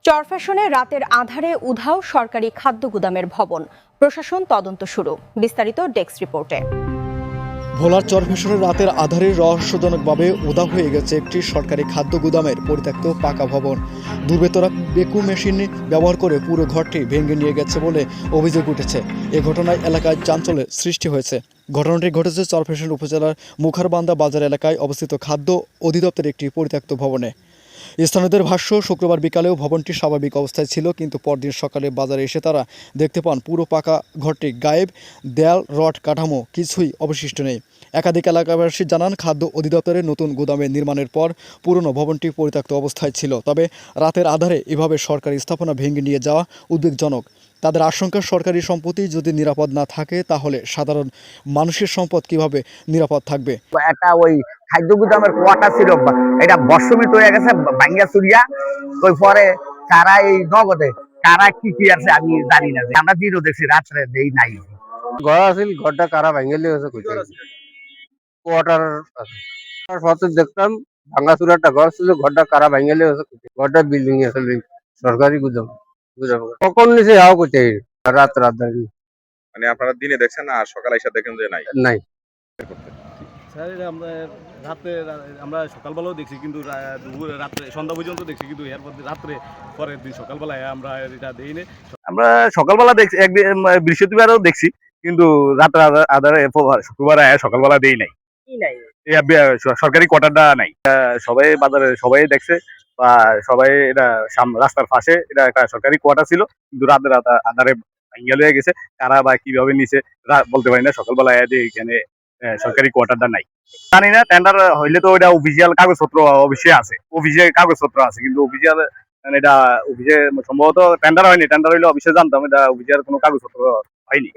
চরফ্যাশনে রাতের আঁধারে উধাও সরকারি খাদ্য গুদামের ভবন, প্রশাসন তদন্ত শুরু। বিস্তারিত ডেস্ক রিপোর্টে। ভোলার চরফ্যাশনের রাতের আঁধারে রহস্যজনকভাবে উধাও হয়ে গেছে একটি সরকারি খাদ্য গুদামের পরিত্যক্ত পাকা ভবন। দুর্বৃত্তরা বেকু মেশিন ব্যবহার করে পুরো ঘরটি ভেঙে নিয়ে গেছে বলে অভিযোগ উঠেছে। এ ঘটনায় এলাকায় চাঞ্চল্যের সৃষ্টি হয়েছে। ঘটনাটি ঘটেছে চরফ্যাশন উপজেলার মুখারবান্দা বাজার এলাকায় অবস্থিত খাদ্য অধিদপ্তরের একটি পরিত্যক্ত ভবনে। স্থানীয়দের ভাষ্য, শুক্রবার বিকালেও ভবনটি স্বাভাবিক অবস্থায় ছিল, কিন্তু পরদিন সকালে বাজারে এসে তারা দেখতে পান পুরো পাকা ঘরটি গায়েব, দেয়াল, রড, কাঠামো কিছুই অবশিষ্ট নেই। একাধিক এলাকাবাসী জানান, খাদ্য অধিদপ্তরের নতুন গুদামে নির্মাণের পর পুরনো ভবনটি পরিত্যক্ত অবস্থায় ছিল। তবে রাতের আধারে এভাবে সরকারি স্থাপনা ভেঙে নিয়ে যাওয়া উদ্বেগজনক। তাদের আশঙ্কা, সরকারি সম্পত্তি যদি নিরাপদ না থাকে তাহলে সাধারণ মানুষের সম্পদ কিভাবে নিরাপদ থাকবে। একটা ওই খাদ্য গুদামের কোয়াটা ছিল, এটা বর্ষমিত হয়ে গেছে ভাঙ্গা চুরিয়া। ওই পরে কারা এই নগদে কারা কি আছে আমি জানি না। আমরা দিনও দেখছি, রাত্রে দেই নাই। ঘর আছিল, ঘরটা কারা ভাঙ্গেলি হয়েছে কোয়ার্টার আছে। তারপর দেখতাম ভাঙ্গাচুরা একটা ঘর ছিল, ঘরটা কারা ভাঙ্গেলি হয়েছে। ঘরটা বিল্ডিং আসলে সরকারি গুদাম। কখন নিচে হাও করতে রাত মানে আপনারা দিনে দেখছেন আর সকালে এসে দেখেন যে নাই নাই। স্যার আমরা আমরা সকালবেলাও দেখছি, কিন্তু রাত্রে সন্ধ্যা পর্যন্ত দেখছি, কিন্তু এরপর রাত্রে পরের দিন সকালবেলায় আমরা এটা দেইনি। আমরা সকালবেলা দেখছি, একদিন বৃহস্পতিবারও দেখছি, কিন্তু রাত্রে আধারে শুক্রবার সকালবেলা দেই নাই। সরকারি কোয়ার্টারটা নাই। সবাই বাজারে সবাই দেখছে বা সবাই এটা রাস্তার পাশে এটা একটা সরকারি কোয়ার্টার ছিল, কিন্তু রাতের আধারে ভাঙ্গা হয়ে গেছে। কারা বা কিভাবে নিচে বলতে পারি না। সকালবেলা এখানে সরকারি কোয়ার্টারটা নাই। জানি না, টেন্ডার হইলে তো ওইটা অফিসিয়াল কাগজপত্র অফিসে আছে, অফিসে কাগজপত্র আছে, কিন্তু অফিসিয়াল এটা অফিসে সম্ভবত টেন্ডার হয়নি। টেন্ডার হইলে অফিসে জানতাম, এটা অফিসিয়াল কোনো কাগজপত্র হয়নি।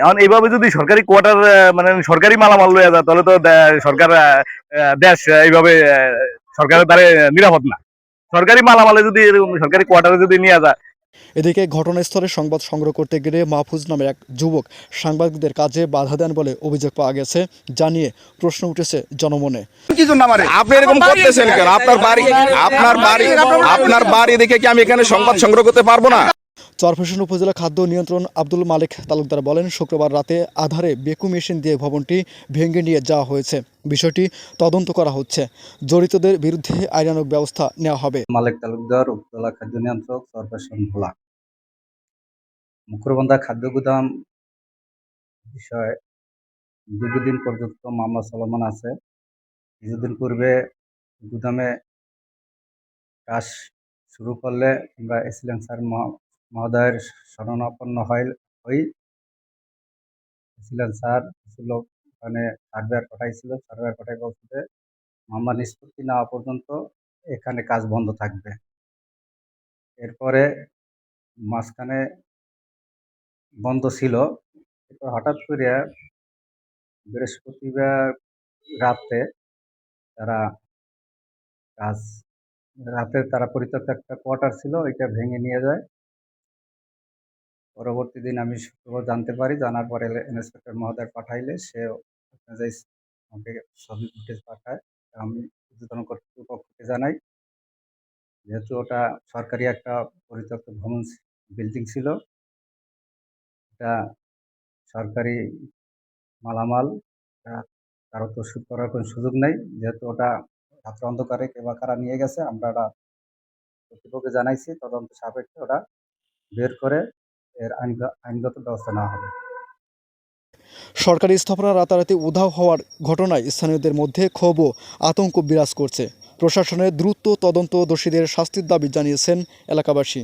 এখন এইভাবে যদি সরকারি কোয়ার্টার মানে সরকারি মালামাল লইয়া যায়, তাহলে তো সরকার দেশ এইভাবে সরকারের দ্বারা নিরাপদ না। সরকারি মালামালে যদি সরকারি কোয়ার্টারে যদি নিয়ে যায়। এদিকে ঘটনাস্থলে সংবাদ সংগ্রহ করতে গেলে মাহফুজ নামের এক যুবক সাংবাদিকদের কাজে বাধা দেন বলে অভিযোগ পাওয়া গেছে, জানিয়ে প্রশ্ন উঠেছে জনমনে। আপনি এরকম করতেছেন কেন? আপনার বাড়ি দেখে কি আমি এখানে সংবাদ সংগ্রহ করতে পারবো না? চরফ্যাশন উপজেলা খাদ্য নিয়ন্ত্রণ আব্দুল মালিক তালুকদার বলেন, শুক্রবার রাতে আধারে বেকু মেশিন দিয়ে ভবনটি ভেঙে নিয়ে যাওয়া হয়েছে। বিষয়টি তদন্ত করা হচ্ছে। জড়িতদের বিরুদ্ধে আইনানুগ ব্যবস্থা নেওয়া হবে। মালিক তালুকদার, উপজেলা খাদ্য নিয়ন্ত্রক, চরফ্যাশন ভোলা। মুখরবান্ধা খাদ্য গুদাম বিষয়ে দীর্ঘদিন পর্যন্ত মামলা চলমান আছে। কিছুদিন পূর্বে গুদামে কাজ শুরু করলে আমরা এসিলেন স্যার মহোদয়ের শরণাপন্ন হই। এসিলেন স্যার কিছু লোক ওখানে সার্ভেয়ার পাঠাইছিল। সার্ভেয়ার পাঠাই বলতে মামলা নিষ্পত্তি না হওয়া পর্যন্ত এখানে কাজ বন্ধ থাকবে। এরপরে মাঝখানে বন্ধ ছিল। এরপর হঠাৎ করে বৃহস্পতিবার রাতে তারা পরিত্যক্ত একটা কোয়ার্টার ছিল, ওইটা ভেঙে নিয়ে যায়। পরবর্তী দিন আমি শুক্রবার জানতে পারি। জানার পরে ইন্সপেক্টর মহোদয় পাঠাইলে সে আমাকে ছবি ফুটেজ পাঠায়। আমি ঊর্ধ্বতন কর্তৃপক্ষকে জানাই, যেহেতু ওটা সরকারি একটা পরিত্যক্ত ভবন বিল্ডিং ছিল, এটা সরকারি মালামাল, কারো তো শুট করার কোনো সুযোগ নেই। যেহেতু ওটা রাত্র অন্ধকারে কে বা কারা নিয়ে গেছে, আমরা ওটা কর্তৃপক্ষকে জানাইছি। তদন্ত সাপেক্ষে ওটা বের করে এর আইনগত ব্যবস্থা নেওয়া হবে। সরকারি স্থাপনা রাতারাতি উধাও হওয়ার ঘটনায় স্থানীয়দের মধ্যে ক্ষোভ ও আতঙ্ক বিরাজ করছে। প্রশাসনের দ্রুত তদন্ত, দোষীদের শাস্তির দাবি জানিয়েছেন এলাকাবাসী।